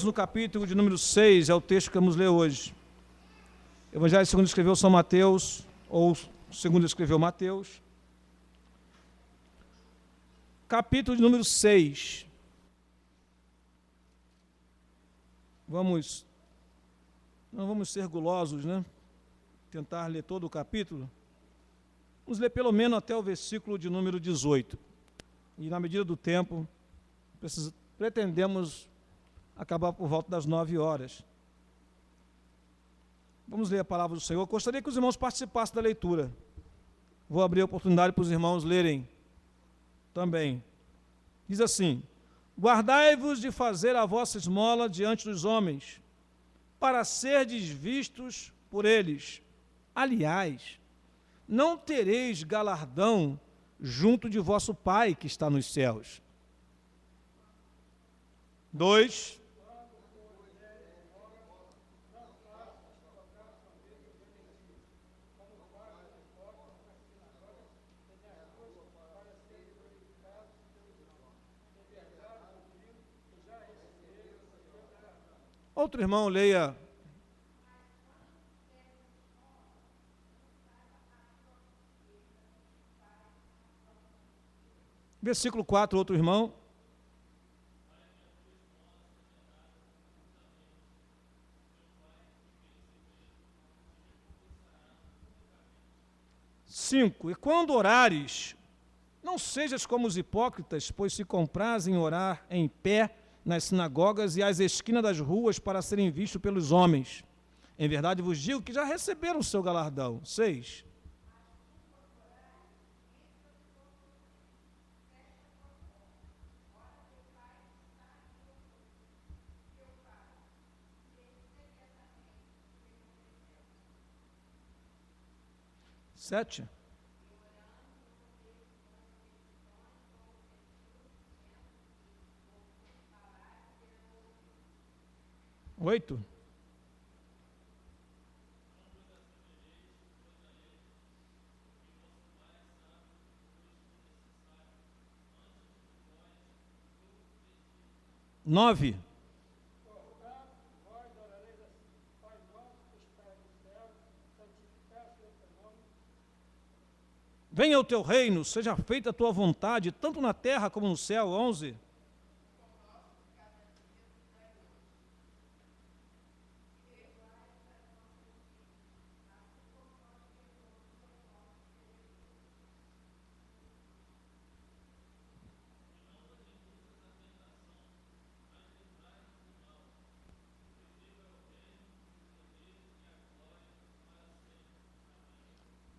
No capítulo de número 6, é o texto que vamos ler hoje. Evangelho segundo escreveu São Mateus, ou segundo escreveu Mateus. Capítulo de número 6. Não vamos ser gulosos, né? Tentar ler todo o capítulo. Vamos ler pelo menos até o versículo de número 18. E na medida do tempo, pretendemos acabar por volta das 9 horas. Vamos ler a palavra do Senhor. Gostaria que os irmãos participassem da leitura. Vou abrir a oportunidade para os irmãos lerem também. Diz assim: guardai-vos de fazer a vossa esmola diante dos homens, para serdes vistos por eles. Aliás, não tereis galardão junto de vosso Pai que está nos céus. 2. Outro irmão, leia. Versículo 4, outro irmão. E quando orares, não sejas como os hipócritas, pois se comprazem orar em pé nas sinagogas e às esquinas das ruas para serem vistos pelos homens. Em verdade vos digo que já receberam o seu galardão. 6. Sete. 8. Nove. Venha o teu reino, seja feita a tua vontade, tanto na terra como no céu. 11.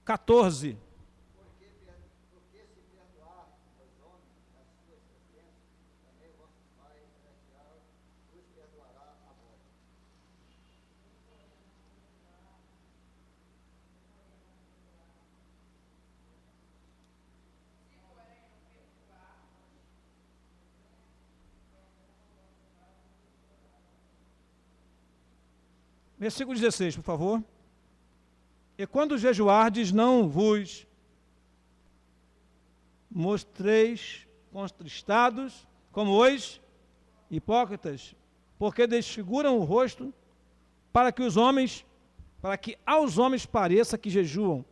Quatorze. Porque se perdoar aos homens as suas ofensas, também vosso Pai celestial vos perdoará a vós. Versículo 16, por favor. E quando jejuardes, não vos mostreis contristados como os hipócritas, porque desfiguram o rosto para que aos homens pareça que jejuam.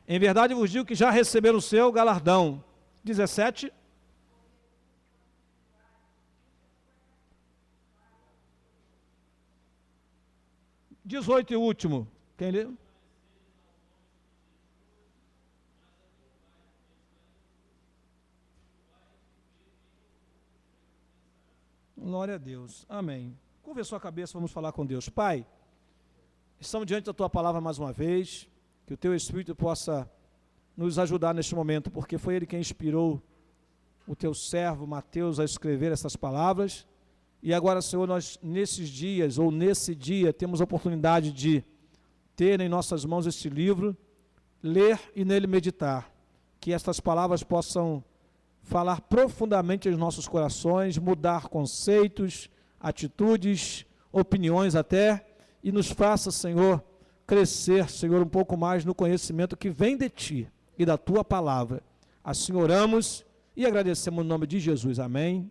Em verdade vos digo que já receberam o seu galardão. 17. E último. Quem lê? Glória a Deus. Amém. Curva a sua cabeça, vamos falar com Deus. Pai, estamos diante da Tua palavra mais uma vez, que o Teu Espírito possa nos ajudar neste momento, porque foi Ele quem inspirou o Teu servo Mateus a escrever essas palavras. E agora, Senhor, nós nesses dias, ou nesse dia, temos a oportunidade de ter em nossas mãos este livro, ler e nele meditar. Que estas palavras possam falar profundamente aos nossos corações, mudar conceitos, atitudes, opiniões até, e nos faça, Senhor, crescer, Senhor, um pouco mais no conhecimento que vem de Ti e da Tua palavra. Assim oramos e agradecemos no nome de Jesus. Amém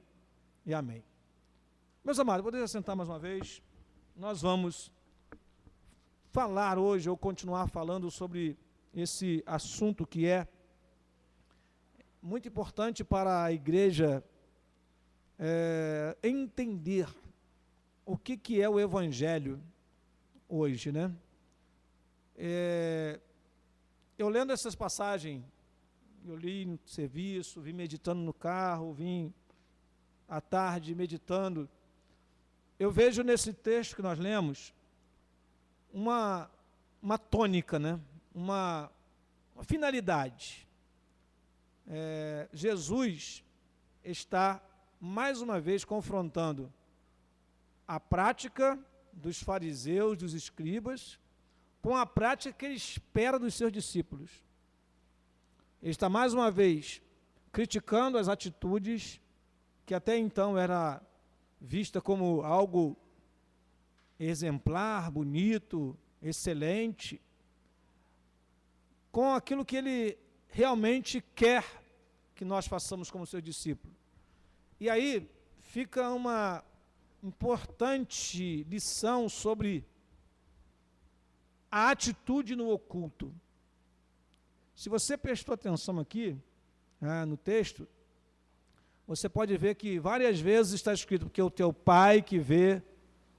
e amém. Meus amados, poderia sentar mais uma vez. Nós vamos falar hoje, ou continuar falando sobre esse assunto que é muito importante para a igreja entender o que é o Evangelho hoje, né? Eu lendo essas passagens, eu li no serviço, vim meditando no carro, vim à tarde meditando, eu vejo nesse texto que nós lemos uma tônica, né? uma finalidade. Jesus está mais uma vez confrontando a prática dos fariseus, dos escribas, com a prática que ele espera dos seus discípulos. Ele está mais uma vez criticando as atitudes que até então era vista como algo exemplar, bonito, excelente, com aquilo que ele realmente quer que nós façamos como seus discípulos. E aí fica uma importante lição sobre a atitude no oculto. Se você prestou atenção aqui, no texto, você pode ver que várias vezes está escrito que é o teu pai que vê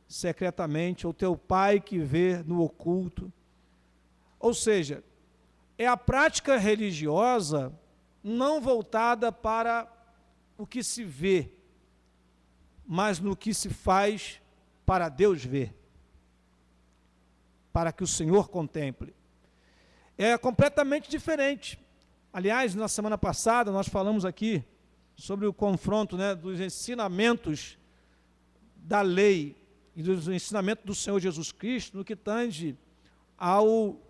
secretamente, ou o teu pai que vê no oculto. Ou seja, é a prática religiosa não voltada para o que se vê, mas no que se faz para Deus ver, para que o Senhor contemple. É completamente diferente. Aliás, na semana passada nós falamos aqui sobre o confronto, né, dos ensinamentos da lei e dos ensinamentos do Senhor Jesus Cristo no que tange ao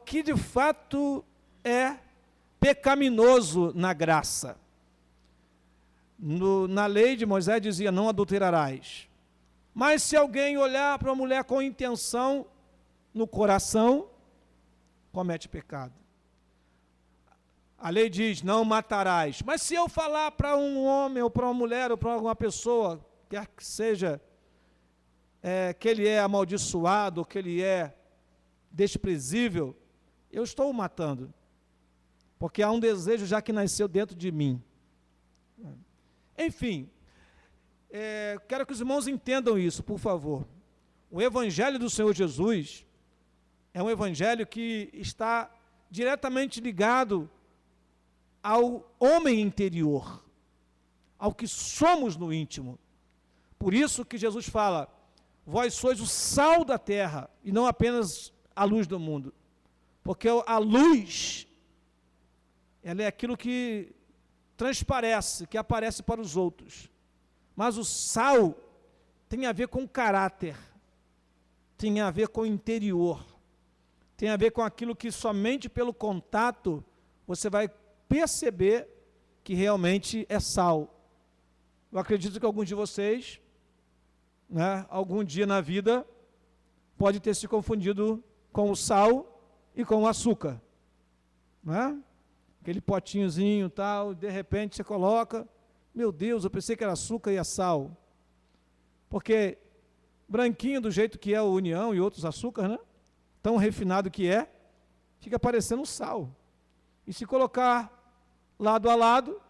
que de fato é pecaminoso na graça. Na lei de Moisés dizia, não adulterarás. Mas se alguém olhar para uma mulher com intenção no coração, comete pecado. A lei diz, não matarás. Mas se eu falar para um homem, ou para uma mulher, ou para alguma pessoa, quer que seja, que ele é amaldiçoado, ou que ele é desprezível, eu estou o matando. Porque há um desejo já que nasceu dentro de mim. Enfim, quero que os irmãos entendam isso, por favor. O Evangelho do Senhor Jesus é um Evangelho que está diretamente ligado ao homem interior, ao que somos no íntimo. Por isso que Jesus fala, vós sois o sal da terra, e não apenas a luz do mundo. Porque a luz, ela é aquilo que transparece, que aparece para os outros. Mas o sal tem a ver com caráter, tem a ver com o interior, tem a ver com aquilo que somente pelo contato você vai perceber que realmente é sal. Eu acredito que alguns de vocês, né, algum dia na vida, pode ter se confundido com o sal e com o açúcar. Né? Aquele potinhozinho e tal, de repente você coloca, meu Deus, eu pensei que era açúcar e é sal. Porque branquinho do jeito que é o União e outros açúcares, né? Tão refinado que é, fica parecendo sal. E se colocar lado a lado,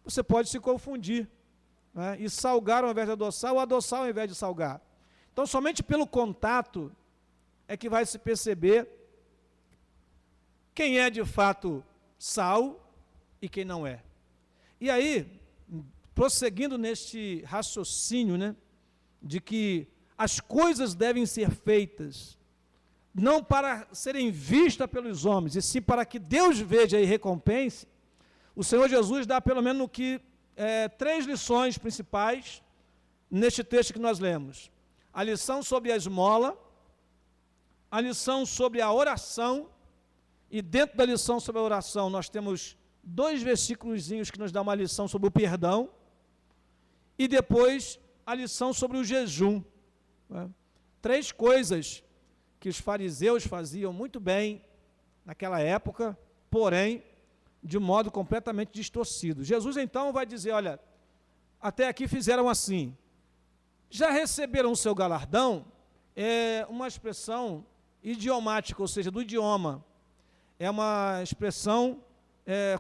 você pode se confundir. Né? E salgar ao invés de adoçar, ou adoçar ao invés de salgar. Então, somente pelo contato é que vai se perceber quem é de fato sal e quem não é. E aí, prosseguindo neste raciocínio, né, de que as coisas devem ser feitas não para serem vistas pelos homens, e sim para que Deus veja e recompense, o Senhor Jesus dá pelo menos 3 lições principais neste texto que nós lemos. A lição sobre a esmola, a lição sobre a oração, e dentro da lição sobre a oração nós temos 2 versículos que nos dão uma lição sobre o perdão, e depois a lição sobre o jejum. Né? 3 coisas que os fariseus faziam muito bem naquela época, porém, de modo completamente distorcido. Jesus, então, vai dizer, olha, até aqui fizeram assim. Já receberam o seu galardão? É uma expressão idiomática, ou seja, do idioma. É uma expressão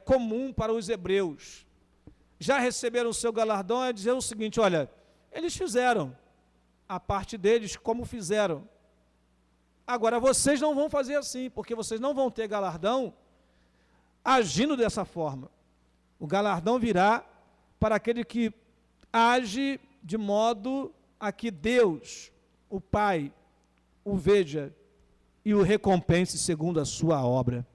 comum para os hebreus. Já receberam o seu galardão é dizer o seguinte, olha, eles fizeram a parte deles como fizeram. Agora, vocês não vão fazer assim, porque vocês não vão ter galardão agindo dessa forma. O galardão virá para aquele que age de modo a que Deus, o Pai, o veja e o recompense segundo a sua obra.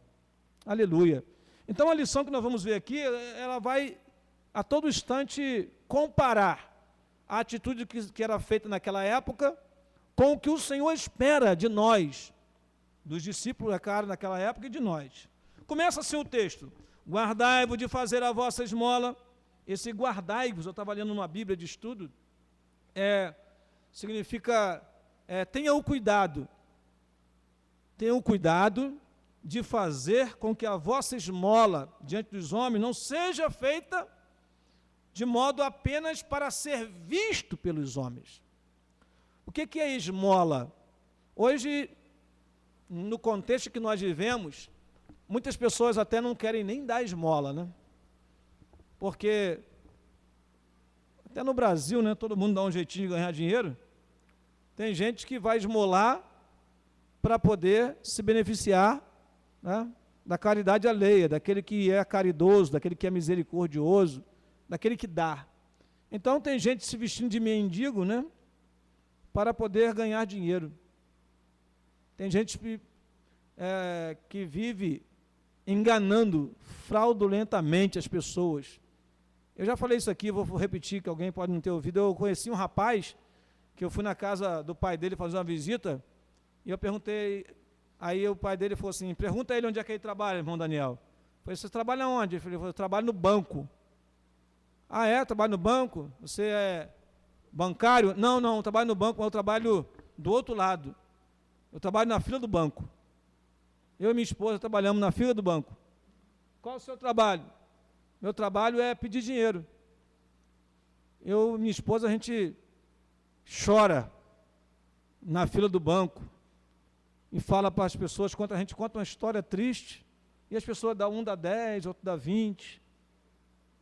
Aleluia. Então, a lição que nós vamos ver aqui, ela vai a todo instante comparar a atitude que era feita naquela época com o que o Senhor espera de nós, dos discípulos, é claro, naquela época, e de nós. Começa assim o texto: guardai-vos de fazer a vossa esmola. Esse guardai-vos, eu estava lendo numa Bíblia de estudo, significa, tenha o cuidado de fazer com que a vossa esmola diante dos homens não seja feita de modo apenas para ser visto pelos homens. O que é esmola? Hoje, no contexto que nós vivemos, muitas pessoas até não querem nem dar esmola, né? Porque, até no Brasil, né, todo mundo dá um jeitinho de ganhar dinheiro. Tem gente que vai esmolar para poder se beneficiar, né, da caridade alheia, daquele que é caridoso, daquele que é misericordioso, daquele que dá. Então tem gente se vestindo de mendigo, né, para poder ganhar dinheiro. Tem gente que vive enganando fraudulentamente as pessoas. Eu já falei isso aqui, vou repetir, que alguém pode não ter ouvido. Eu conheci um rapaz, que eu fui na casa do pai dele fazer uma visita, e eu perguntei, aí o pai dele falou assim, pergunta a ele onde é que ele trabalha, irmão Daniel. Eu falei, você trabalha onde? Ele falou, eu trabalho no banco. Ah, trabalho no banco? Você é bancário? Não, eu trabalho no banco, mas eu trabalho do outro lado. Eu trabalho na fila do banco. Eu e minha esposa trabalhamos na fila do banco. Qual é o seu trabalho? Meu trabalho é pedir dinheiro. Eu e minha esposa, a gente chora na fila do banco e fala para as pessoas, a gente conta uma história triste, e as pessoas um dá 10, outro dá 20,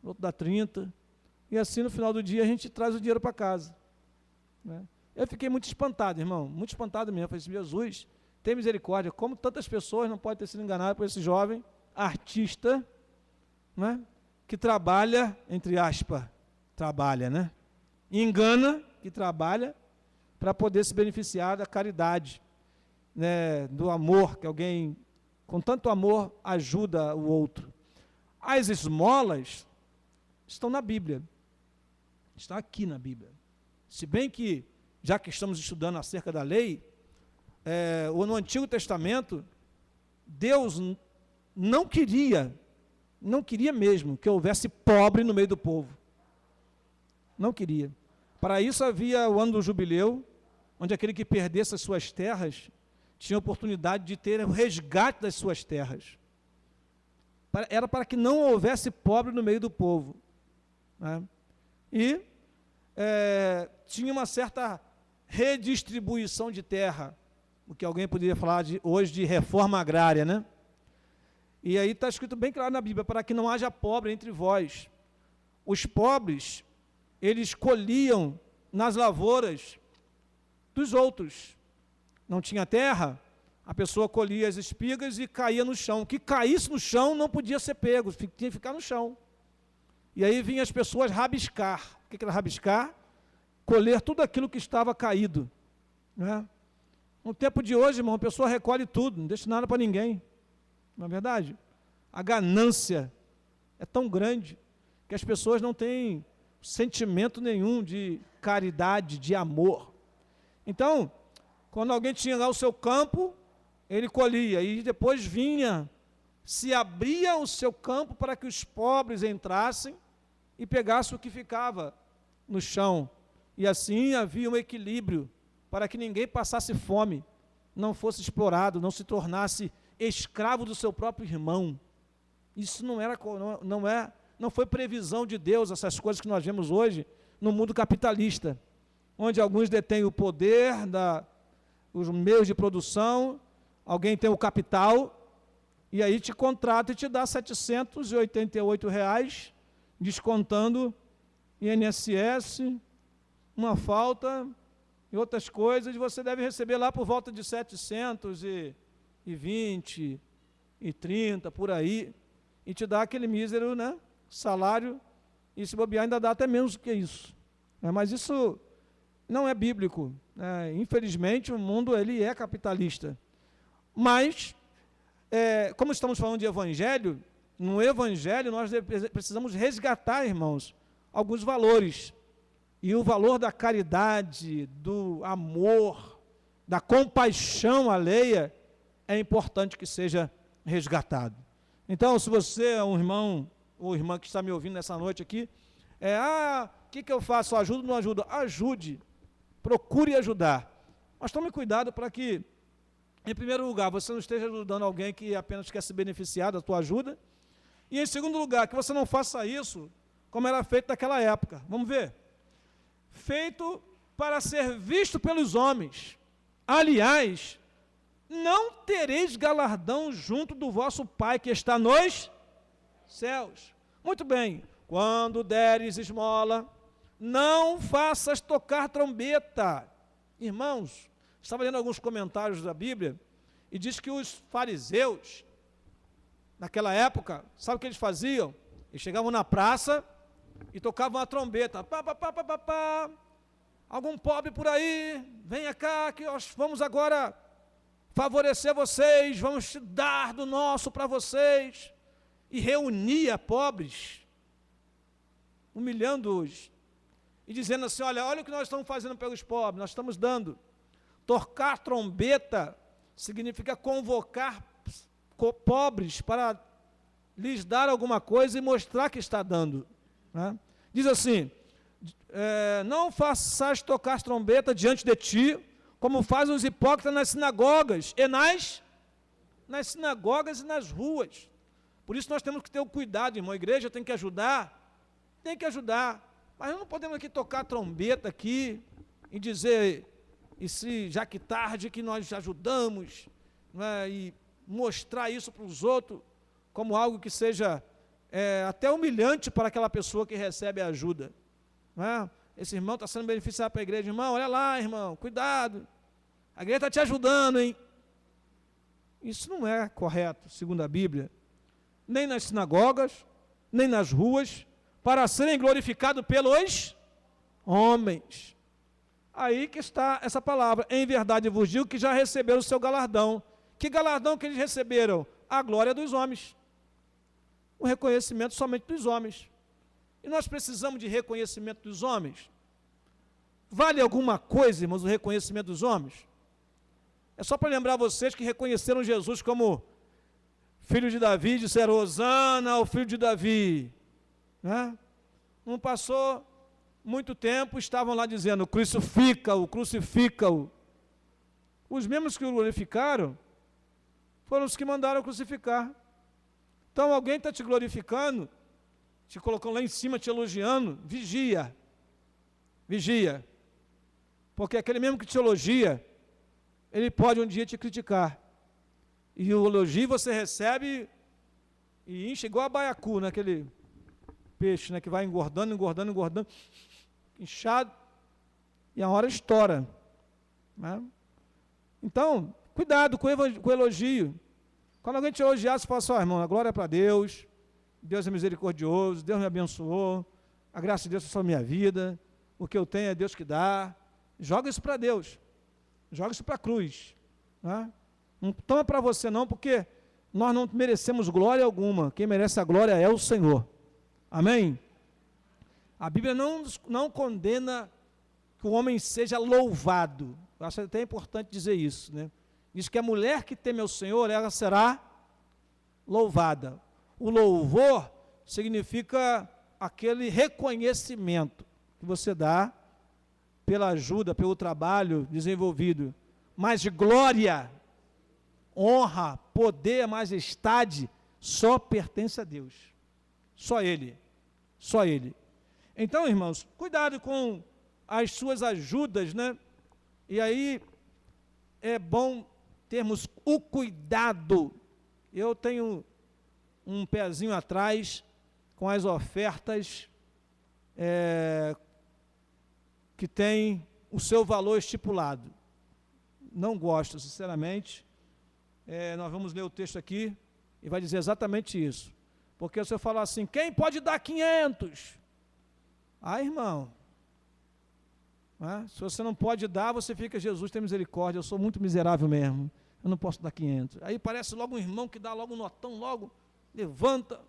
outro dá 30, e assim no final do dia a gente traz o dinheiro para casa, né? Eu fiquei muito espantado, irmão, muito espantado mesmo. Eu falei assim, Jesus, tem misericórdia, como tantas pessoas não podem ter sido enganadas por esse jovem artista, né, que trabalha, entre aspas, trabalha, né? Engana, que trabalha para poder se beneficiar da caridade, né, do amor, que alguém com tanto amor ajuda o outro. As esmolas estão na Bíblia, estão aqui na Bíblia. Se bem que, já que estamos estudando acerca da lei, no Antigo Testamento, Deus não queria mesmo que houvesse pobre no meio do povo. Não queria. Para isso havia o ano do jubileu, onde aquele que perdesse as suas terras tinha oportunidade de ter o resgate das suas terras. Era para que não houvesse pobre no meio do povo, né? E tinha uma certa redistribuição de terra, o que alguém poderia falar hoje de reforma agrária, né? E aí está escrito bem claro na Bíblia, para que não haja pobre entre vós. Os pobres, eles colhiam nas lavouras dos outros. Não tinha terra, a pessoa colhia as espigas e caía no chão. O que caísse no chão não podia ser pego, tinha que ficar no chão. E aí vinham as pessoas rabiscar. O que era rabiscar? Colher tudo aquilo que estava caído, né? No tempo de hoje, irmão, a pessoa recolhe tudo, não deixa nada para ninguém. Não é verdade? A ganância é tão grande que as pessoas não têm sentimento nenhum de caridade, de amor. Então, quando alguém tinha lá o seu campo, ele colhia, e depois vinha, se abria o seu campo para que os pobres entrassem e pegassem o que ficava no chão. E assim havia um equilíbrio para que ninguém passasse fome, não fosse explorado, não se tornasse escravo do seu próprio irmão. Isso não não foi previsão de Deus, essas coisas que nós vemos hoje no mundo capitalista, onde alguns detêm o poder, os meios de produção, alguém tem o capital, e aí te contrata e te dá R$ 788, descontando INSS, uma falta e outras coisas, e você deve receber lá por volta de 720 e 30, por aí, e te dá aquele mísero, né, salário, e se bobear ainda dá até menos do que isso. Mas isso não é bíblico. Infelizmente, o mundo ele é capitalista. Mas, como estamos falando de evangelho, no evangelho nós precisamos resgatar, irmãos, alguns valores. E o valor da caridade, do amor, da compaixão alheia, é importante que seja resgatado. Então, se você é um irmão ou irmã que está me ouvindo nessa noite aqui, o que eu faço? Ajudo ou não ajudo? Ajude, procure ajudar. Mas tome cuidado para que, em primeiro lugar, você não esteja ajudando alguém que apenas quer se beneficiar da tua ajuda, e em segundo lugar, que você não faça isso como era feito naquela época. Vamos ver? Feito para ser visto pelos homens. Aliás, não tereis galardão junto do vosso Pai que está nos céus. Muito bem, quando deres esmola, não faças tocar trombeta. Irmãos, estava lendo alguns comentários da Bíblia, e diz que os fariseus, naquela época, sabe o que eles faziam? Eles chegavam na praça e tocavam a trombeta. Pá, pá, pá, pá, pá, pá. Algum pobre por aí, venha cá que nós vamos agora favorecer vocês, vamos te dar do nosso para vocês. E reunia pobres, humilhando-os, e dizendo assim, olha o que nós estamos fazendo pelos pobres, nós estamos dando. Tocar trombeta significa convocar pobres para lhes dar alguma coisa e mostrar que está dando. Né? Diz assim, não faças tocar trombeta diante de ti, como fazem os hipócritas nas sinagogas e nas sinagogas e nas ruas. Por isso nós temos que ter o cuidado, irmão. A igreja tem que ajudar, mas nós não podemos aqui tocar trombeta aqui e dizer, já que tarde que nós ajudamos, né, e mostrar isso para os outros como algo que seja até humilhante para aquela pessoa que recebe a ajuda. Né? Esse irmão está sendo beneficiado para a igreja. Irmão, olha lá, irmão, cuidado. A igreja está te ajudando, hein? Isso não é correto, segundo a Bíblia. Nem nas sinagogas, nem nas ruas, para serem glorificados pelos homens. Aí que está essa palavra. Em verdade vos digo que já receberam o seu galardão. Que galardão que eles receberam? A glória dos homens. O reconhecimento somente dos homens. E nós precisamos de reconhecimento dos homens? Vale alguma coisa, irmãos, o reconhecimento dos homens? É só para lembrar vocês que reconheceram Jesus como filho de Davi, disseram, Hosana, o filho de Davi. Né? Não passou muito tempo, estavam lá dizendo, crucifica-o, crucifica-o. Os mesmos que o glorificaram, foram os que mandaram crucificar. Então alguém está te glorificando, te colocando lá em cima, te elogiando, vigia, vigia. Porque aquele mesmo que te elogia, ele pode um dia te criticar. E o elogio você recebe e enche igual a baiacu, né? Aquele peixe, né? Que vai engordando, engordando, engordando, inchado, e a hora estoura. Né? Então, cuidado com o elogio. Quando alguém te elogiar, você fala assim, irmão, a glória é para Deus, Deus é misericordioso, Deus me abençoou, a graça de Deus é sobre a minha vida, o que eu tenho é Deus que dá. Joga isso para Deus, joga isso para a cruz. Né? Não toma para você não, porque nós não merecemos glória alguma, quem merece a glória é o Senhor. Amém? A Bíblia não condena que o homem seja louvado. Eu acho até importante dizer isso, né? Diz que a mulher que teme ao Senhor, ela será louvada. O louvor significa aquele reconhecimento que você dá pela ajuda, pelo trabalho desenvolvido. Mas de glória, honra, poder, majestade, só pertence a Deus. Só Ele. Só Ele. Então, irmãos, cuidado com as suas ajudas, né? E aí é bom termos o cuidado. Eu tenho um pezinho atrás com as ofertas que tem o seu valor estipulado. Não gosto, sinceramente. Nós vamos ler o texto aqui e vai dizer exatamente isso. Porque se eu falar assim, quem pode dar 500? Irmão, se você não pode dar, você fica, Jesus tem misericórdia, eu sou muito miserável mesmo, eu não posso dar 500. Aí parece logo um irmão que dá logo um notão, logo levanta.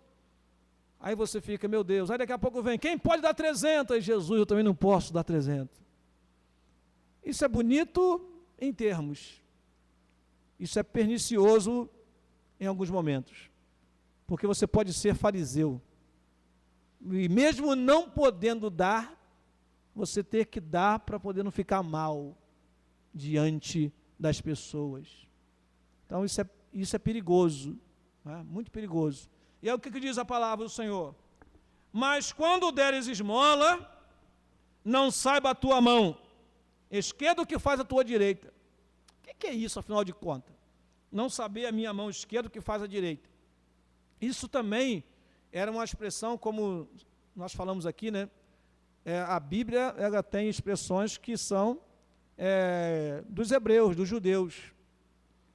Aí você fica, meu Deus, aí daqui a pouco vem, quem pode dar 300? Aí Jesus, eu também não posso dar 300. Isso é bonito em termos. Isso é pernicioso em alguns momentos. Porque você pode ser fariseu. E mesmo não podendo dar, você ter que dar para poder não ficar mal diante das pessoas. Então isso é perigoso, né? Muito perigoso. E é o que diz a palavra do Senhor. Mas quando deres esmola, não saiba a tua mão esquerda o que faz a tua direita. O que é isso, afinal de contas? Não saber a minha mão esquerda o que faz a direita. Isso também era uma expressão, como nós falamos aqui, né? A Bíblia, ela tem expressões que são dos hebreus, dos judeus.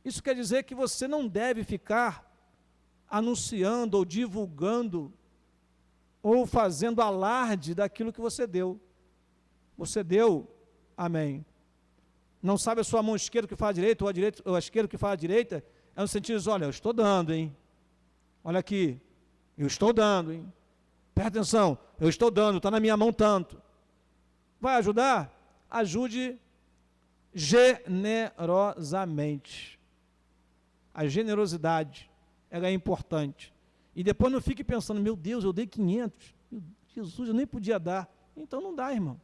Isso quer dizer que você não deve ficar anunciando ou divulgando ou fazendo alarde daquilo que você deu. Você deu, amém. Não sabe a sua mão esquerda que faz a direita, ou a esquerda que faz a direita, é no sentido de, olha, eu estou dando, hein? Olha aqui, eu estou dando, hein? Presta atenção, eu estou dando, está na minha mão tanto. Vai ajudar? Ajude generosamente. A generosidade, ela é importante. E depois não fique pensando, meu Deus, eu dei 500. Jesus, eu nem podia dar. Então não dá, irmão.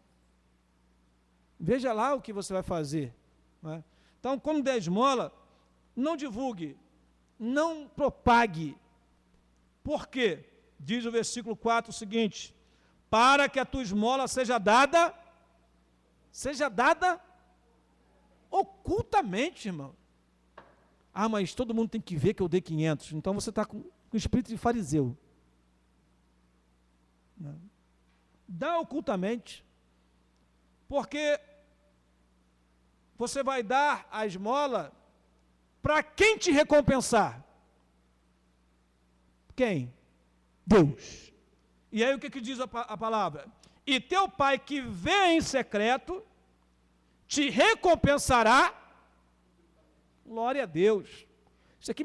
Veja lá o que você vai fazer. Não é? Então, quando der esmola, não divulgue, não propague. Por quê? Diz o versículo 4 o seguinte: para que a tua esmola seja dada ocultamente, irmão. Mas todo mundo tem que ver que eu dei 500. Então você está com o espírito de fariseu. Dá ocultamente. Porque você vai dar a esmola para quem te recompensar? Quem? Deus. E aí o que diz a palavra? E teu pai que vê em secreto, te recompensará. Glória a Deus. Isso aqui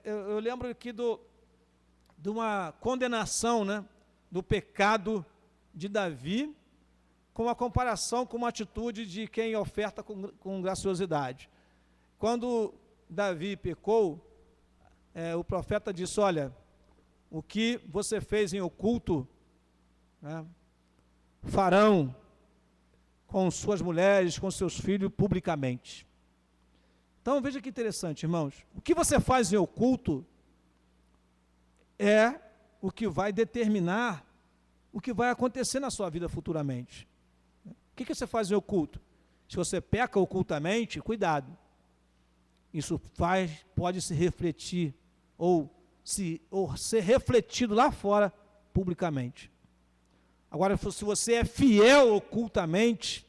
eu lembro aqui de uma condenação, né, do pecado de Davi, com uma comparação com uma atitude de quem oferta com graciosidade. Quando Davi pecou, o profeta disse, olha, o que você fez em oculto, né, farão com suas mulheres, com seus filhos, publicamente. Então, veja que interessante, irmãos. O que você faz em oculto é o que vai determinar o que vai acontecer na sua vida futuramente. O que você faz em oculto? Se você peca ocultamente, cuidado. Isso pode se refletir ou ser refletido lá fora publicamente. Agora, se você é fiel ocultamente,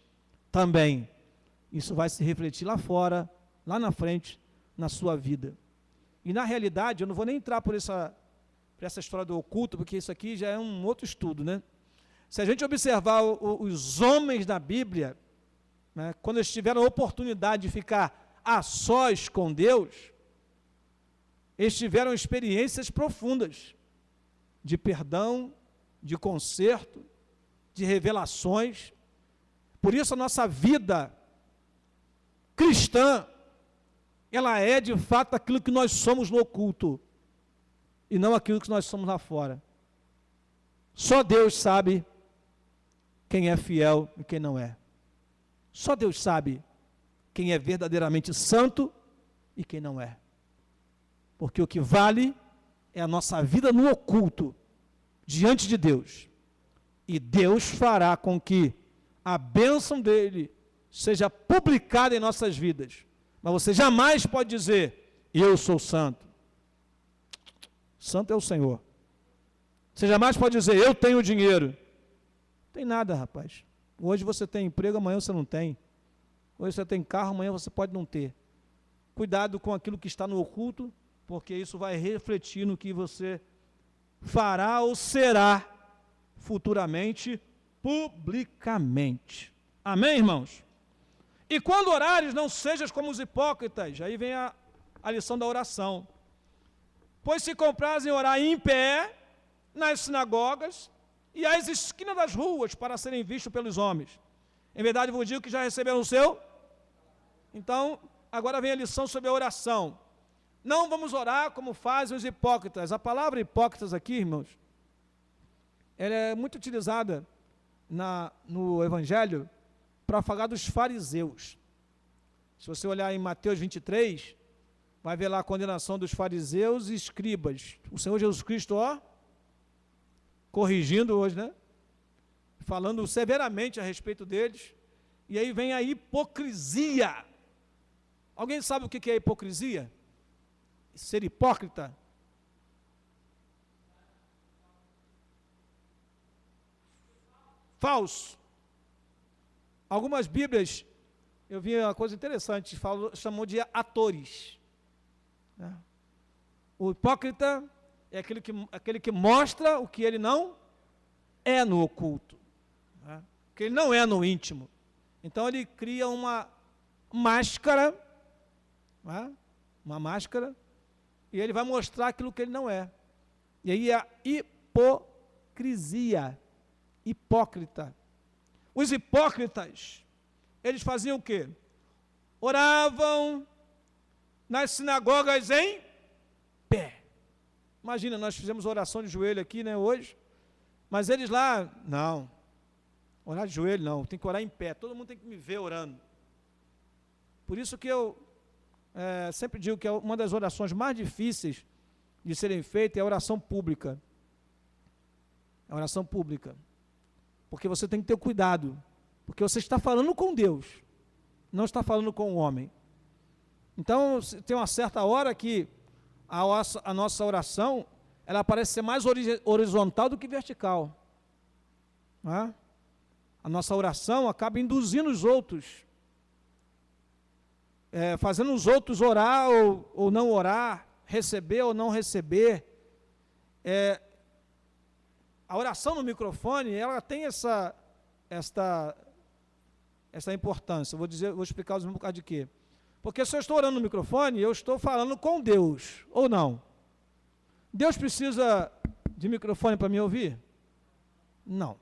também, isso vai se refletir lá fora, lá na frente, na sua vida. E na realidade, eu não vou nem entrar por essa história do oculto, porque isso aqui já é um outro estudo, né? Se a gente observar os homens da Bíblia, né, quando eles tiveram a oportunidade de ficar a sós com Deus, eles tiveram experiências profundas de perdão, de conserto, de revelações. Por isso a nossa vida cristã, ela é de fato aquilo que nós somos no oculto, e não aquilo que nós somos lá fora. Só Deus sabe quem é fiel e quem não é. Só Deus sabe quem é verdadeiramente santo e quem não é. Porque o que vale é a nossa vida no oculto, diante de Deus. E Deus fará com que a bênção dele seja publicada em nossas vidas. Mas você jamais pode dizer, eu sou santo. Santo é o Senhor. Você jamais pode dizer, eu tenho dinheiro. Não tem nada, rapaz. Hoje você tem emprego, amanhã você não tem. Hoje você tem carro, amanhã você pode não ter. Cuidado com aquilo que está no oculto, porque isso vai refletir no que você fará ou será futuramente, publicamente. Amém, irmãos? E quando orares, não sejas como os hipócritas. Aí vem a lição da oração. Pois se comprazem orar em pé, nas sinagogas e às esquinas das ruas, para serem vistos pelos homens. Em verdade vos digo que já receberam o seu. Então, agora vem a lição sobre a oração. Não vamos orar como fazem os hipócritas. A palavra hipócritas aqui, irmãos, ela é muito utilizada no Evangelho para falar dos fariseus. Se você olhar em Mateus 23, vai ver lá a condenação dos fariseus e escribas. O Senhor Jesus Cristo, corrigindo hoje, né? Falando severamente a respeito deles. E aí vem a hipocrisia. Alguém sabe o que é hipocrisia? Ser hipócrita? Falso. Algumas Bíblias, eu vi uma coisa interessante, chamou de atores. O hipócrita é aquele que mostra o que ele não é no oculto, o que ele não é no íntimo. Então ele cria uma máscara, e ele vai mostrar aquilo que ele não é. E aí a hipocrisia, hipócrita. Os hipócritas, eles faziam o quê? Oravam nas sinagogas em pé. Imagina, nós fizemos oração de joelho aqui, né, hoje, mas eles lá, não, orar de joelho não, tem que orar em pé, todo mundo tem que me ver orando. Por isso que eu sempre digo que uma das orações mais difíceis de serem feitas é a oração pública. A oração pública. Porque você tem que ter cuidado, porque você está falando com Deus, não está falando com o homem. Então, tem uma certa hora que a nossa oração, ela parece ser mais horizontal do que vertical. A nossa oração acaba induzindo os outros, fazendo os outros orar ou não orar, receber ou não receber. A oração no microfone, ela tem essa importância. Vou explicar um bocado de quê. Porque se eu estou orando no microfone, eu estou falando com Deus, ou não? Deus precisa de microfone para me ouvir? Não.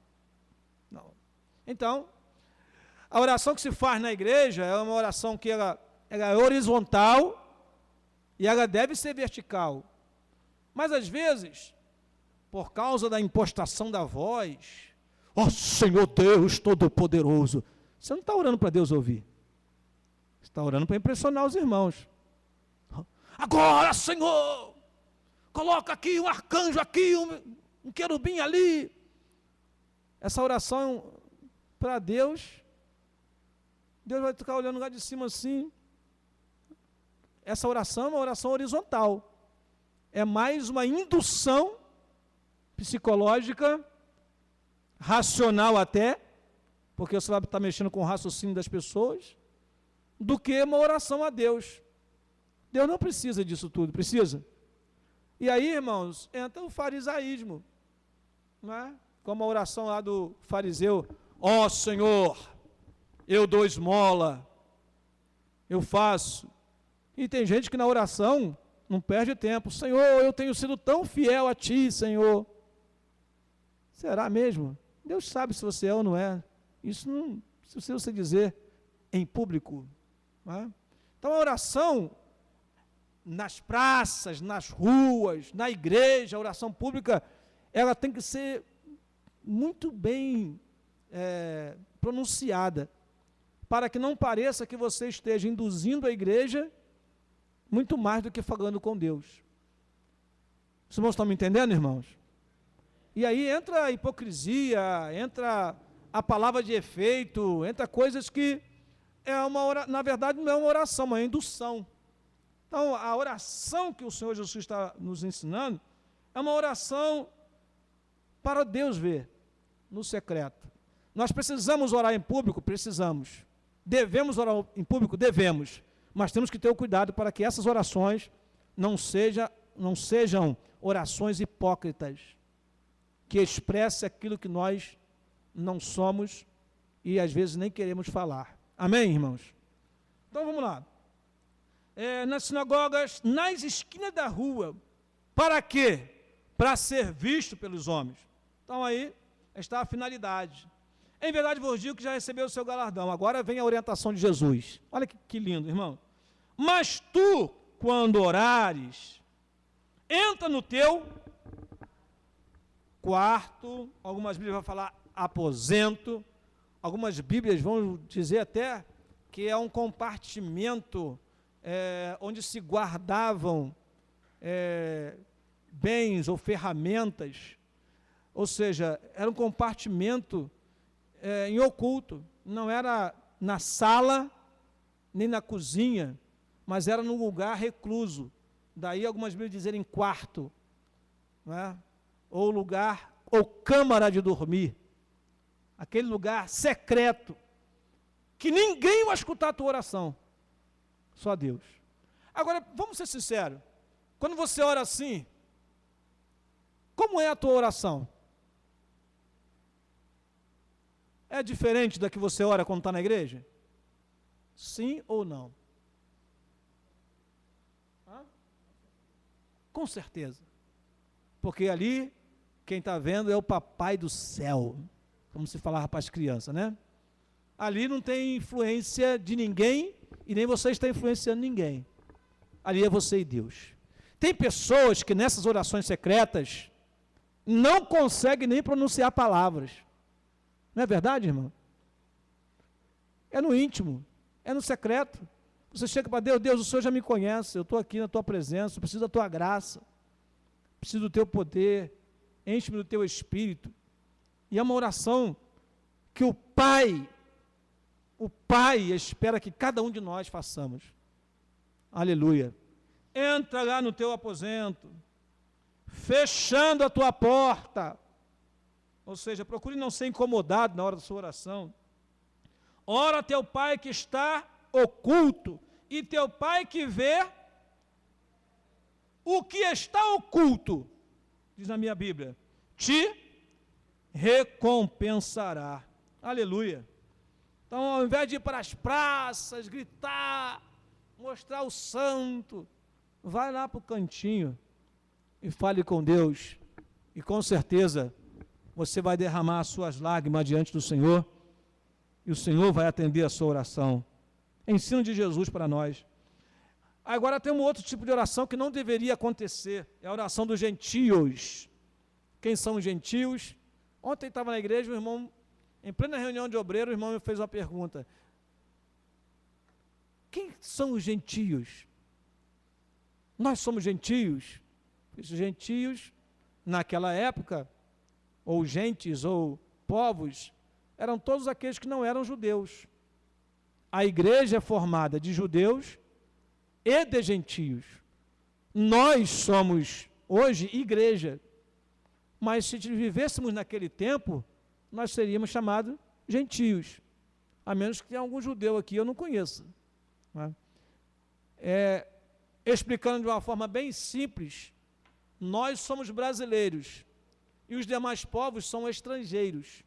Então, a oração que se faz na igreja é uma oração que ela é horizontal e ela deve ser vertical. Mas às vezes, por causa da impostação da voz, Senhor Deus Todo-Poderoso, você não está orando para Deus ouvir. Você está orando para impressionar os irmãos. Agora, Senhor, coloca aqui um arcanjo aqui, um querubim ali. Essa oração para Deus vai ficar olhando lá de cima assim. Essa oração é uma oração horizontal. É mais uma indução psicológica, racional até, porque você vai estar mexendo com o raciocínio das pessoas, do que uma oração a Deus. Deus não precisa disso tudo, precisa? E aí, irmãos, entra o farisaísmo, não é? Como a oração lá do fariseu, Senhor, eu dou esmola, eu faço. E tem gente que na oração não perde tempo. Senhor, eu tenho sido tão fiel a Ti, Senhor. Será mesmo? Deus sabe se você é ou não é. Isso não precisa você dizer em público. Então a oração nas praças, nas ruas, na igreja, a oração pública, ela tem que ser muito bem pronunciada, para que não pareça que você esteja induzindo a igreja muito mais do que falando com Deus. Os irmãos estão me entendendo, irmãos? E aí entra a hipocrisia, entra a palavra de efeito, entra coisas que na verdade não é uma oração, mas é uma indução. Então, a oração que o Senhor Jesus está nos ensinando é uma oração para Deus ver, no secreto. Nós precisamos orar em público? Precisamos. Devemos orar em público? Devemos. Mas temos que ter o cuidado para que essas orações não sejam orações hipócritas, que expressem aquilo que nós não somos e às vezes nem queremos falar. Amém, irmãos? Então vamos lá. Nas sinagogas, nas esquinas da rua. Para quê? Para ser visto pelos homens. Então aí está a finalidade. Em verdade vos digo que já recebeu o seu galardão. Agora vem a orientação de Jesus. Olha que lindo, irmão. Mas tu, quando orares, entra no teu quarto. Algumas Bíblias vão falar aposento. Algumas Bíblias vão dizer até que é um compartimento onde se guardavam bens ou ferramentas. Ou seja, era um compartimento em oculto. Não era na sala, nem na cozinha, mas era num lugar recluso. Daí algumas Bíblias dizerem quarto, né? Ou lugar, ou câmara de dormir. Aquele lugar secreto, que ninguém vai escutar a tua oração, só Deus. Agora, vamos ser sinceros, quando você ora assim, como é a tua oração? É diferente da que você ora quando está na igreja? Sim ou não? Com certeza. Porque ali, quem está vendo é o papai do céu. Como se falava para as crianças, né? Ali não tem influência de ninguém e nem você está influenciando ninguém. Ali é você e Deus. Tem pessoas que nessas orações secretas não conseguem nem pronunciar palavras. Não é verdade, irmão? É no íntimo, é no secreto. Você chega para Deus, Deus, o Senhor já me conhece, eu estou aqui na tua presença, eu preciso da tua graça, preciso do teu poder, enche-me do teu espírito. E é uma oração que o Pai espera que cada um de nós façamos. Aleluia. Entra lá no teu aposento, fechando a tua porta. Ou seja, procure não ser incomodado na hora da sua oração. Ora a teu Pai que está oculto, e teu Pai que vê o que está oculto, diz na minha Bíblia, te recompensará. Aleluia. Então, ao invés de ir para as praças, gritar, mostrar o santo, vai lá para o cantinho e fale com Deus, e com certeza você vai derramar as suas lágrimas diante do Senhor, e o Senhor vai atender a sua oração. Ensino de Jesus para nós. Agora tem um outro tipo de oração que não deveria acontecer, é a oração dos gentios. Quem são os gentios? Ontem estava na igreja, o irmão, em plena reunião de obreiros, o irmão me fez uma pergunta. Quem são os gentios? Nós somos gentios. Os gentios, naquela época, ou gentes, ou povos, eram todos aqueles que não eram judeus. A igreja é formada de judeus e de gentios. Nós somos, hoje, igreja. Mas se vivêssemos naquele tempo, nós seríamos chamados gentios. A menos que tenha algum judeu aqui, eu não conheço. Né? Explicando de uma forma bem simples, nós somos brasileiros e os demais povos são estrangeiros.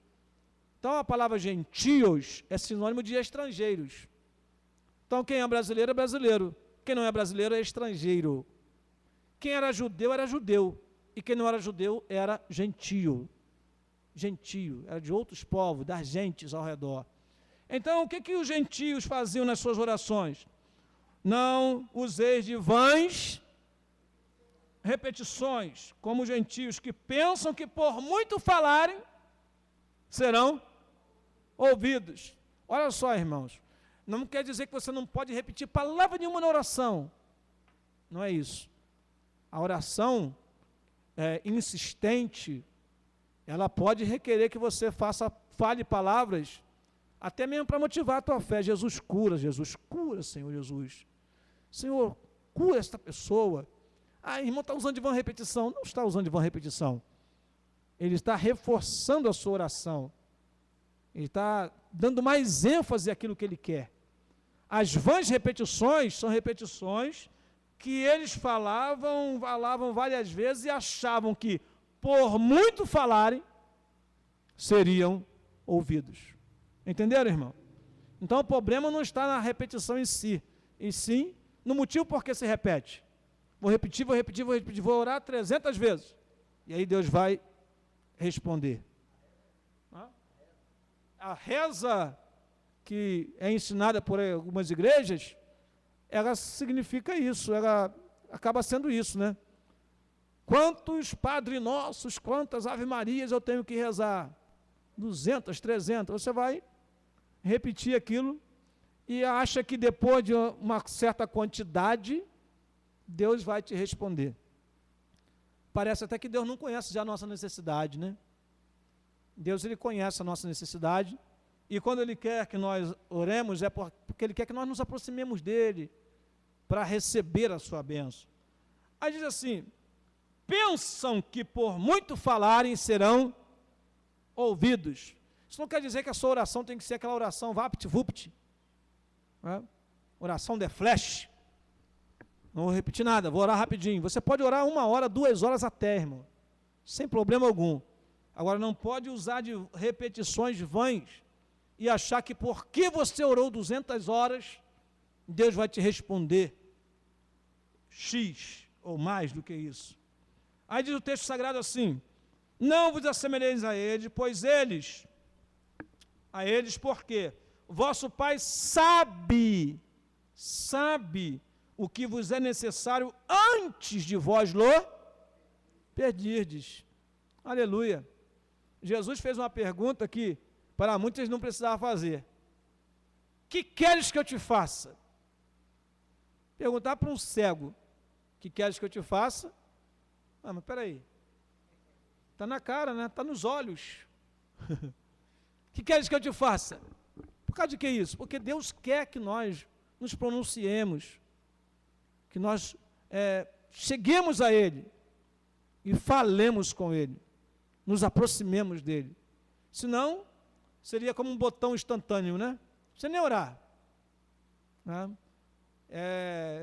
Então a palavra gentios é sinônimo de estrangeiros. Então quem é brasileiro é brasileiro, quem não é brasileiro é estrangeiro. Quem era judeu, e quem não era judeu era gentio. Gentio, era de outros povos, das gentes ao redor. Então o que os gentios faziam nas suas orações? Não useis de vãs repetições, como os gentios que pensam que por muito falarem, serão ouvidos. Olha só, irmãos, não quer dizer que você não pode repetir palavra nenhuma na oração. Não é isso. A oração insistente, ela pode requerer que você fale palavras, até mesmo para motivar a tua fé. Jesus, Senhor Jesus. Senhor, cura esta pessoa. Ah, irmão, está usando de vã repetição. Não está usando de vã repetição. Ele está reforçando a sua oração. Ele está dando mais ênfase àquilo que ele quer. As vãs repetições são repetições que eles falavam várias vezes e achavam que, por muito falarem, seriam ouvidos. Entenderam, irmão? Então o problema não está na repetição em si, e sim no motivo por que se repete. Vou repetir, vou orar 300 vezes. E aí Deus vai responder. A reza que é ensinada por algumas igrejas, ela significa isso, ela acaba sendo isso, né? Quantos Padre Nossos, quantas Ave Marias eu tenho que rezar? 200, 300, você vai repetir aquilo e acha que depois de uma certa quantidade, Deus vai te responder. Parece até que Deus não conhece já a nossa necessidade, né? Deus, ele conhece a nossa necessidade, e quando ele quer que nós oremos, é porque ele quer que nós nos aproximemos dele, para receber a sua bênção. Aí diz assim, pensam que por muito falarem serão ouvidos. Isso não quer dizer que a sua oração tem que ser aquela oração vapt-vupt, né? Oração de flash. Não vou repetir nada, vou orar rapidinho. Você pode orar 1 hora, 2 horas até, irmão, sem problema algum. Agora, não pode usar de repetições vãs e achar que porque você orou 200 horas, Deus vai te responder X ou mais do que isso. Aí diz o texto sagrado assim, não vos assemelheis a eles, pois por quê? Vosso Pai sabe o que vos é necessário antes de vós lo pedirdes. Aleluia. Jesus fez uma pergunta que para muitos não precisava fazer. Que queres que eu te faça? Perguntar para um cego, que queres que eu te faça? Ah, mas peraí, está na cara, né? Está nos olhos. Que queres que eu te faça? Por causa de que isso? Porque Deus quer que nós nos pronunciemos, que nós cheguemos a Ele e falemos com Ele, nos aproximemos dEle. Senão, seria como um botão instantâneo, né? Você nem orar. Né?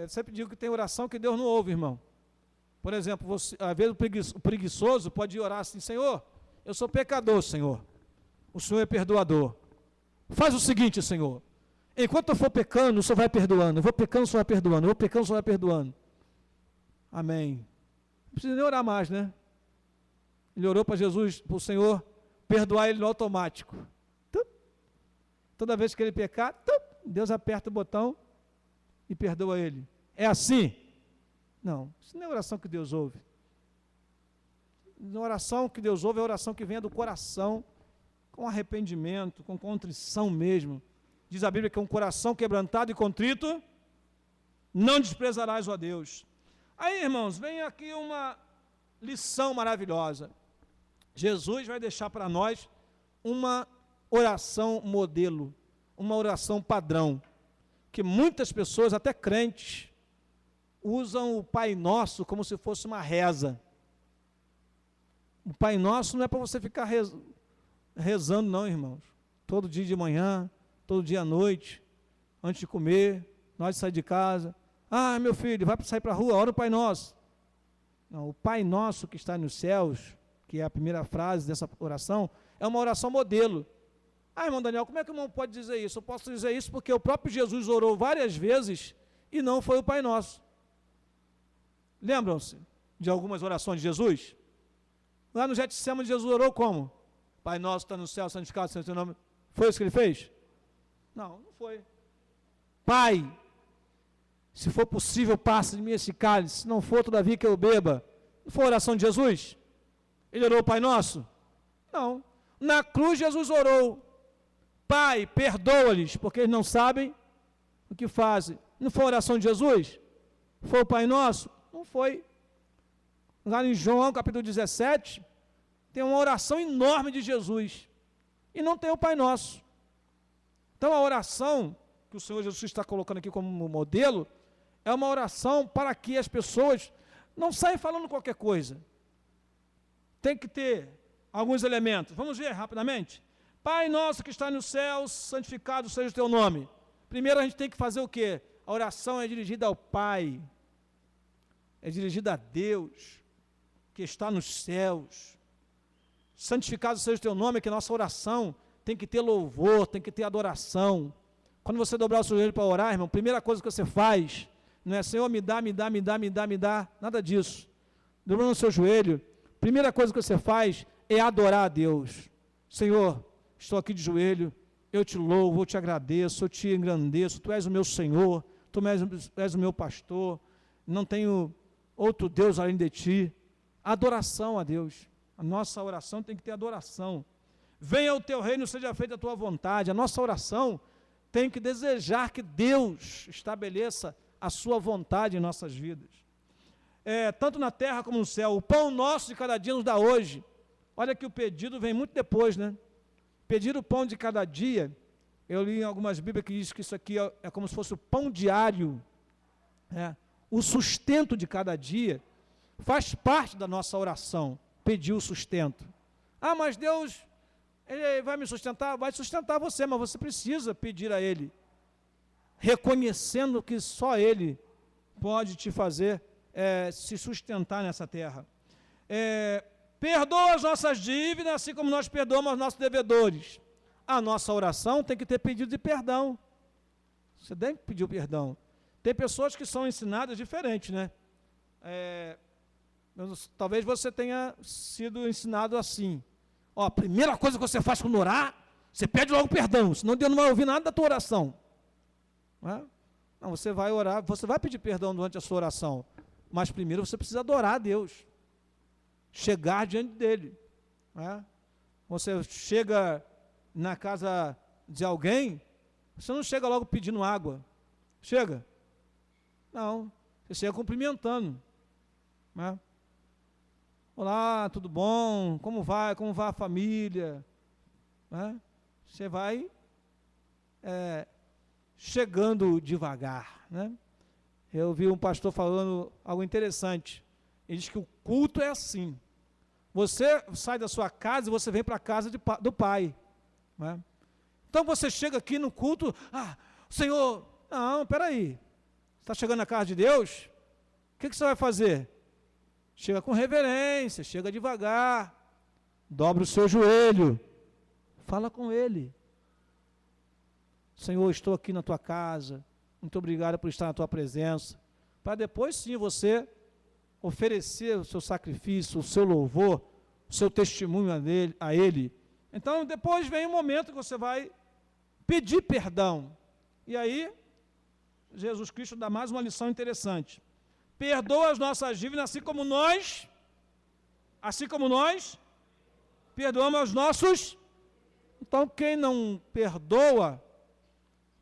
Eu sempre digo que tem oração que Deus não ouve, irmão. Por exemplo, às vezes o preguiçoso pode orar assim, Senhor, eu sou pecador, Senhor. O Senhor é perdoador. Faz o seguinte, Senhor, enquanto eu for pecando, o Senhor vai perdoando. Eu vou pecando, o Senhor vai perdoando. Eu vou pecando, o Senhor vai perdoando. Amém. Não precisa nem orar mais, né? Ele orou para Jesus, para o Senhor perdoar ele no automático. Toda vez que ele pecar, Deus aperta o botão e perdoa ele. É assim? Não, isso não é oração que Deus ouve. A oração que Deus ouve é a oração que vem do coração, com arrependimento, com contrição mesmo. Diz a Bíblia que é um coração quebrantado e contrito, não desprezarás a Deus. Aí, irmãos, vem aqui uma lição maravilhosa. Jesus vai deixar para nós uma oração modelo, uma oração padrão, que muitas pessoas, até crentes, usam o Pai Nosso como se fosse uma reza. O Pai Nosso não é para você ficar rezando, não, irmãos. Todo dia de manhã, todo dia à noite, antes de comer, nós sair de casa. Ah, meu filho, vai sair para a rua, ora o Pai Nosso. Não, o Pai Nosso que está nos céus, que é a primeira frase dessa oração, é uma oração modelo. Ah, irmão Daniel, como é que o irmão pode dizer isso? Eu posso dizer isso porque o próprio Jesus orou várias vezes e não foi o Pai Nosso. Lembram-se de algumas orações de Jesus? Lá no Getsemane, Jesus orou como? Pai Nosso está no céu, santificado seja o teu nome. Foi isso que ele fez? Não, não foi. Pai, se for possível, passe de mim esse cálice, se não for, todavia que eu beba. Não foi a oração de Jesus? Ele orou o Pai Nosso? Não. Na cruz, Jesus orou, Pai, perdoa-lhes, porque eles não sabem o que fazem. Não foi a oração de Jesus? Foi o Pai Nosso? Não foi. Lá em João, capítulo 17, tem uma oração enorme de Jesus e não tem o Pai Nosso. Então a oração que o Senhor Jesus está colocando aqui como modelo é uma oração para que as pessoas não saiam falando qualquer coisa. Tem que ter alguns elementos. Vamos ver rapidamente. Pai nosso que está nos céus, santificado seja o teu nome. Primeiro a gente tem que fazer o quê? A oração é dirigida ao Pai, é dirigida a Deus, que está nos céus. Santificado seja o teu nome, é que a nossa oração tem que ter louvor, tem que ter adoração. Quando você dobrar o seu joelho para orar, irmão, a primeira coisa que você faz, não é Senhor, me dá, nada disso. Dobrando o seu joelho, primeira coisa que você faz é adorar a Deus. Senhor, estou aqui de joelho, eu te louvo, eu te agradeço, eu te engrandeço, tu és o meu Senhor, tu és o meu pastor, não tenho outro Deus além de ti. Adoração a Deus. A nossa oração tem que ter adoração. Venha o teu reino, seja feita a tua vontade. A nossa oração tem que desejar que Deus estabeleça a sua vontade em nossas vidas. Tanto na terra como no céu. O pão nosso de cada dia nos dá hoje. Olha que o pedido vem muito depois, né? Pedir o pão de cada dia, eu li em algumas bíblias que diz que isso aqui é como se fosse o pão diário. O sustento de cada dia faz parte da nossa oração, pedir o sustento. Ah, mas Deus, Ele vai me sustentar? Vai sustentar você, mas você precisa pedir a Ele, reconhecendo que só Ele pode te fazer se sustentar nessa terra. Perdoa as nossas dívidas, assim como nós perdoamos aos nossos devedores. A nossa oração tem que ter pedido de perdão. Você tem que pedir o perdão. Tem pessoas que são ensinadas diferentes, né? Talvez você tenha sido ensinado assim. Ó, a primeira coisa que você faz quando orar, você pede logo perdão, senão Deus não vai ouvir nada da tua oração. Não, você vai orar, você vai pedir perdão durante a sua oração, mas primeiro você precisa adorar a Deus, chegar diante dele. Você chega na casa de alguém, você não chega logo pedindo água. Chega? Não, você chega cumprimentando. Olá, tudo bom? Como vai? Como vai a família? Você vai chegando devagar. Eu vi um pastor falando algo interessante. Ele diz que o culto é assim. Você sai da sua casa e você vem para a casa do Pai. Então você chega aqui no culto, Senhor, não, peraí. Você está chegando na casa de Deus? O que você vai fazer? Chega com reverência, chega devagar, dobra o seu joelho, fala com Ele. Senhor, estou aqui na tua casa, muito obrigado por estar na tua presença, para depois sim você oferecer o seu sacrifício, o seu louvor, o seu testemunho a Ele. Então depois vem o momento que você vai pedir perdão, e aí Jesus Cristo dá mais uma lição interessante. Perdoa as nossas dívidas, assim como nós perdoamos aos nossos. Então, quem não perdoa,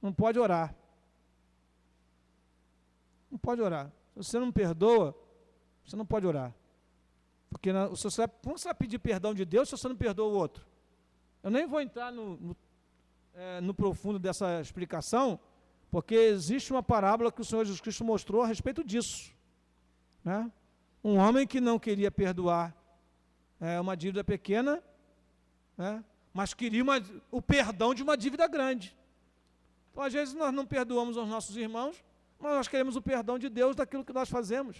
não pode orar. Não pode orar. Se você não perdoa, você não pode orar. Porque como você vai pedir perdão de Deus se você não perdoa o outro? Eu nem vou entrar no profundo dessa explicação, porque existe uma parábola que o Senhor Jesus Cristo mostrou a respeito disso. Um homem que não queria perdoar uma dívida pequena, mas queria o perdão de uma dívida grande. Então, às vezes, nós não perdoamos aos nossos irmãos, mas nós queremos o perdão de Deus daquilo que nós fazemos.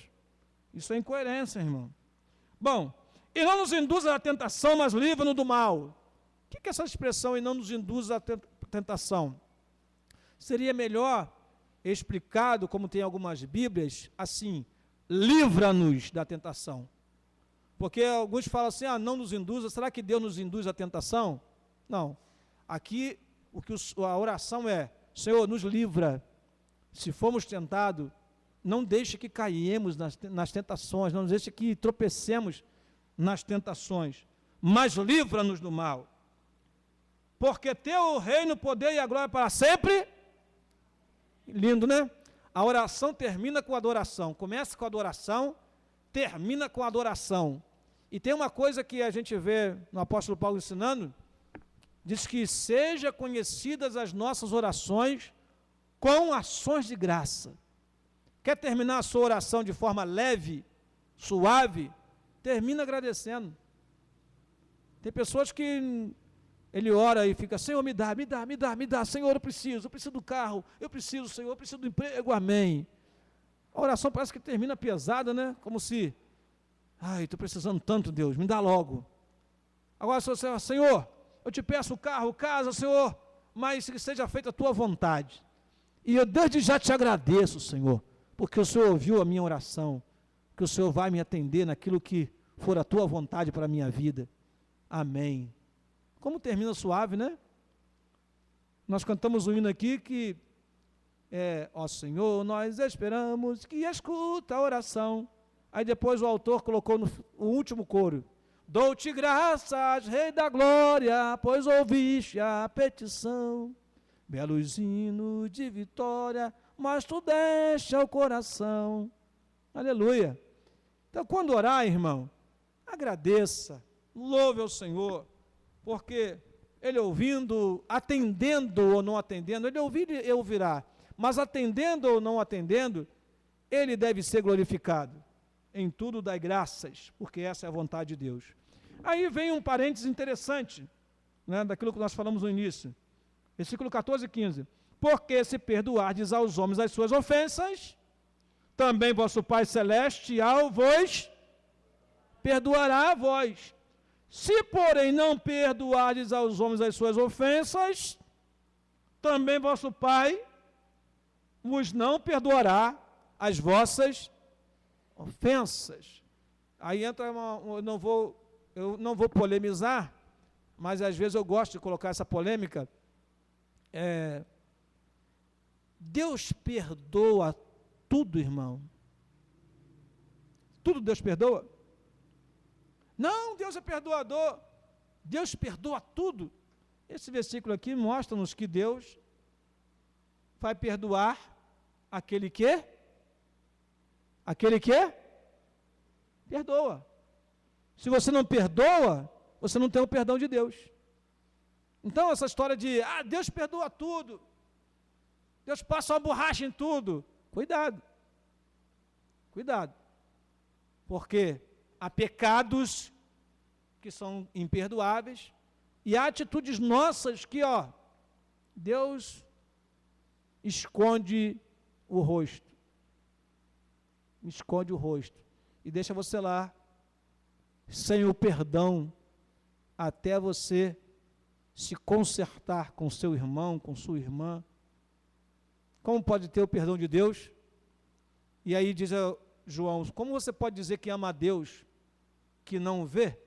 Isso é incoerência, irmão. Bom, e não nos induza à tentação, mas livra-nos do mal. O que é essa expressão, e não nos induza à tentação? Seria melhor explicado, como tem algumas bíblias, assim: livra-nos da tentação. Porque alguns falam assim, não nos induza, será que Deus nos induz à tentação? Não. Aqui, a oração é, Senhor, nos livra. Se formos tentados, não deixe que caiemos nas tentações, não deixe que tropecemos nas tentações, mas livra-nos do mal. Porque teu o reino, o poder e a glória para sempre. Lindo, né? A oração termina com a adoração. Começa com a adoração, termina com a adoração. E tem uma coisa que a gente vê no apóstolo Paulo ensinando, diz que seja conhecidas as nossas orações com ações de graça. Quer terminar a sua oração de forma leve, suave? Termina agradecendo. Tem pessoas que ele ora e fica, Senhor, me dá, Senhor, eu preciso do carro, eu preciso, Senhor, eu preciso do emprego, amém. A oração parece que termina pesada, né? Como se, estou precisando tanto, Deus, me dá logo. Agora, se você fala, Senhor, eu te peço carro, casa, Senhor, mas que seja feita a tua vontade. E eu desde já te agradeço, Senhor, porque o Senhor ouviu a minha oração, que o Senhor vai me atender naquilo que for a tua vontade para a minha vida. Amém. Como termina suave, né? Nós cantamos um hino aqui que ó Senhor, nós esperamos que escuta a oração. Aí depois o autor colocou no último coro, dou-te graças, Rei da Glória, pois ouviste a petição. Belos hinos de vitória, mas tu deste ao coração. Aleluia. Então quando orar, irmão, agradeça, louve ao Senhor, porque Ele ouvindo, atendendo ou não atendendo, Ele ouvirá, mas atendendo ou não atendendo, Ele deve ser glorificado. Em tudo dai graças, porque essa é a vontade de Deus. Aí vem um parênteses interessante, né, daquilo que nós falamos no início, versículo 14 e 15. Porque se perdoardes aos homens as suas ofensas, também vosso Pai Celestial vos perdoará a vós. Se, porém, não perdoardes aos homens as suas ofensas, também vosso Pai vos não perdoará as vossas ofensas. Aí entra eu não vou polemizar, mas às vezes eu gosto de colocar essa polêmica. Deus perdoa tudo, irmão. Tudo Deus perdoa? Não, Deus é perdoador. Deus perdoa tudo. Esse versículo aqui mostra-nos que Deus vai perdoar aquele que perdoa. Se você não perdoa, você não tem o perdão de Deus. Então essa história de, Deus perdoa tudo, Deus passa uma borracha em tudo, cuidado, porque há pecados que são imperdoáveis e há atitudes nossas que, Deus esconde o rosto e deixa você lá sem o perdão até você se consertar com seu irmão, com sua irmã. Como pode ter o perdão de Deus? E aí diz João, como você pode dizer que ama a Deus que não vê,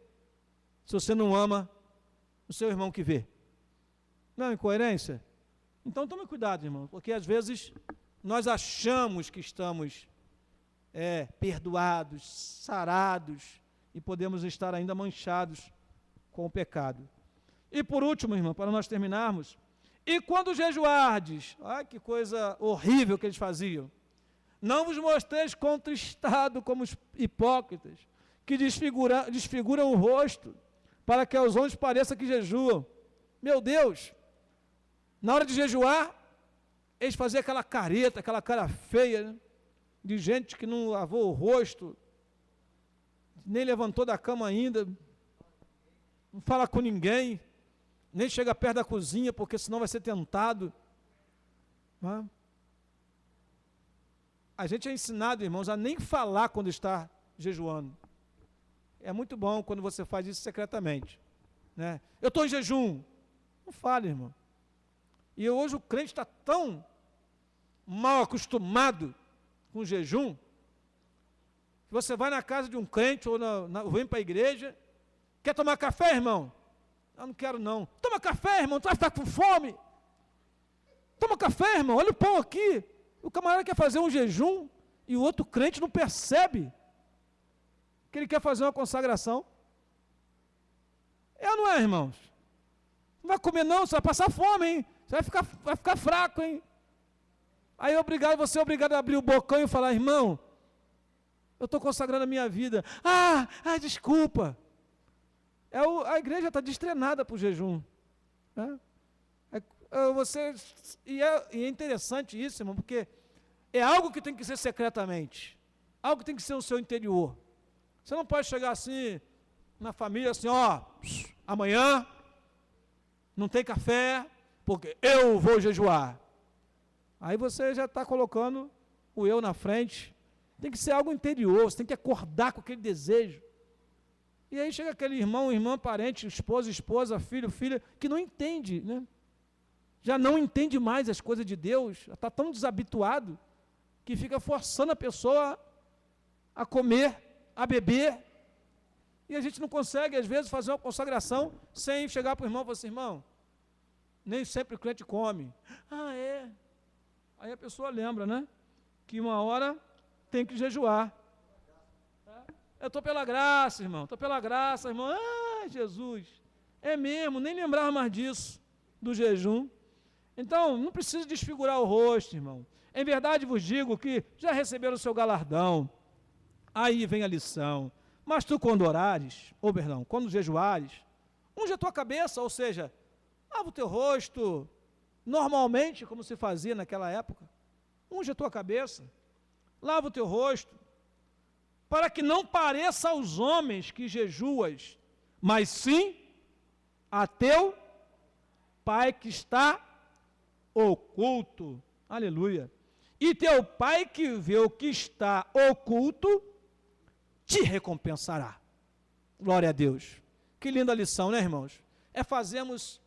se você não ama o seu irmão que vê? Não é incoerência? Então tome cuidado, irmão, porque às vezes nós achamos que estamos perdoados, sarados, e podemos estar ainda manchados com o pecado. E por último, irmão, para nós terminarmos, e quando jejuardes, que coisa horrível que eles faziam, não vos mostreis contristado como os hipócritas, que desfiguram o rosto, para que aos homens pareça que jejuam. Meu Deus, na hora de jejuar, eles faziam aquela careta, aquela cara feia, né, de gente que não lavou o rosto, nem levantou da cama ainda, não fala com ninguém, nem chega perto da cozinha, porque senão vai ser tentado. Não é? A gente é ensinado, irmãos, a nem falar quando está jejuando. É muito bom quando você faz isso secretamente, né? Eu estou em jejum. Não fale, irmão. E hoje o crente está tão mal acostumado com o jejum, que você vai na casa de um crente ou vem para a igreja, quer tomar café, irmão? Eu não quero não. Toma café, irmão, tu vai ficar com fome. Toma café, irmão, olha o pão aqui. O camarada quer fazer um jejum e o outro crente não percebe que ele quer fazer uma consagração. Não é, irmãos? Não vai comer não, você vai passar fome, hein? Você vai ficar fraco, hein? Aí você é obrigado a abrir o bocão e falar, irmão, eu estou consagrando a minha vida. Desculpa. A igreja está destrenada para o jejum. Né? E é interessante isso, irmão, porque é algo que tem que ser secretamente. Algo que tem que ser no seu interior. Você não pode chegar assim, na família, assim, amanhã não tem café, porque eu vou jejuar. Aí você já está colocando o eu na frente. Tem que ser algo interior, você tem que acordar com aquele desejo. E aí chega aquele irmão, irmã, parente, esposa, filho, filha, que não entende, né? Já não entende mais as coisas de Deus, já está tão desabituado, que fica forçando a pessoa a comer, a beber, e a gente não consegue, às vezes, fazer uma consagração sem chegar para o irmão e falar assim, irmão, nem sempre o crente come. É. Aí a pessoa lembra, né? Que uma hora tem que jejuar. Eu estou pela graça, irmão, irmão. Jesus, é mesmo, nem lembrava mais disso, do jejum. Então, não precisa desfigurar o rosto, irmão. Em verdade vos digo que já receberam o seu galardão. Aí vem a lição. Mas tu quando orares, quando jejuares, unge a tua cabeça, ou seja, lava o teu rosto, normalmente, como se fazia naquela época. Unge a tua cabeça, lava o teu rosto, para que não pareça aos homens que jejuas, mas sim a teu Pai que está oculto. Aleluia. E teu Pai que vê o que está oculto, te recompensará. Glória a Deus. Que linda lição, né, irmãos? Fazermos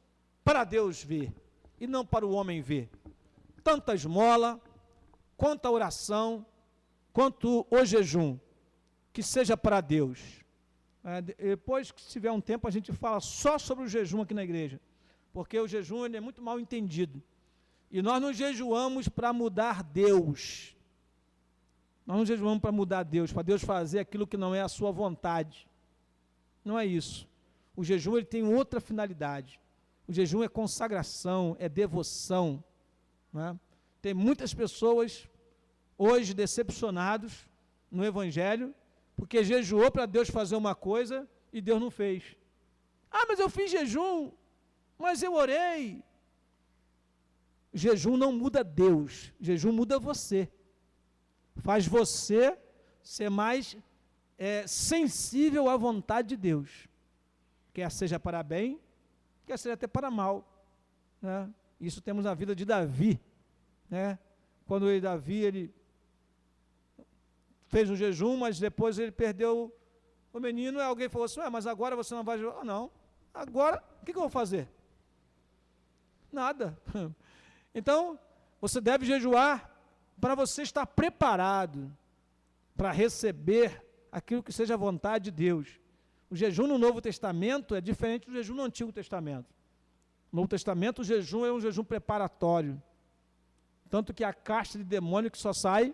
para Deus ver, e não para o homem ver. Tanta esmola, quanto a oração, quanto o jejum, que seja para Deus. Depois que tiver um tempo, a gente fala só sobre o jejum aqui na igreja, porque o jejum ele é muito mal entendido. E nós não jejuamos para mudar Deus. Nós não jejuamos para mudar Deus, para Deus fazer aquilo que não é a sua vontade. Não é isso. O jejum ele tem outra finalidade. O jejum é consagração, é devoção. Né? Tem muitas pessoas hoje decepcionados no Evangelho, porque jejuou para Deus fazer uma coisa e Deus não fez. Mas eu fiz jejum, mas eu orei. Jejum não muda Deus, jejum muda você. Faz você ser mais sensível à vontade de Deus. Quer seja para bem, quer seja até para mal. Né? Isso temos na vida de Davi. Né? Quando Davi ele fez um jejum, mas depois ele perdeu o menino, e alguém falou assim, mas agora você não vai jejuar? Não, agora, o que eu vou fazer? Nada. Então, você deve jejuar para você estar preparado para receber aquilo que seja a vontade de Deus. O jejum no Novo Testamento é diferente do jejum no Antigo Testamento. No Novo Testamento, o jejum é um jejum preparatório. Tanto que a casta de demônio que só sai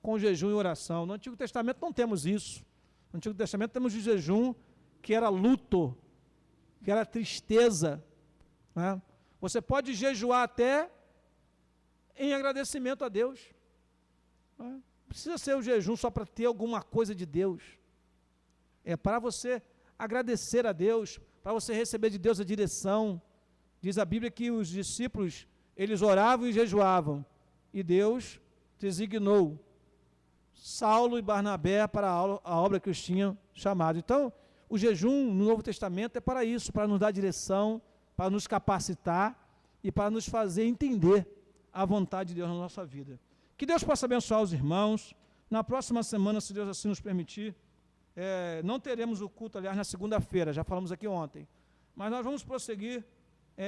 com jejum e oração. No Antigo Testamento não temos isso. No Antigo Testamento temos o jejum que era luto, que era tristeza. Né? Você pode jejuar até em agradecimento a Deus. Não precisa ser o jejum só para ter alguma coisa de Deus. É para você agradecer a Deus, para você receber de Deus a direção. Diz a Bíblia que os discípulos, eles oravam e jejuavam. E Deus designou Saulo e Barnabé para a obra que os tinham chamado. Então, o jejum no Novo Testamento é para isso, para nos dar direção, para nos capacitar e para nos fazer entender a vontade de Deus na nossa vida. Que Deus possa abençoar os irmãos. Na próxima semana, se Deus assim nos permitir, não teremos o culto, aliás, na segunda-feira, já falamos aqui ontem. Mas nós vamos prosseguir,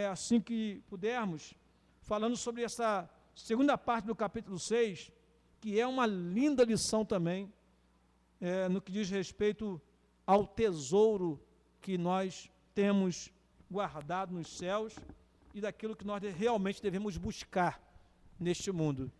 assim que pudermos, falando sobre essa segunda parte do capítulo 6, que é uma linda lição também, no que diz respeito ao tesouro que nós temos guardado nos céus e daquilo que nós realmente devemos buscar neste mundo.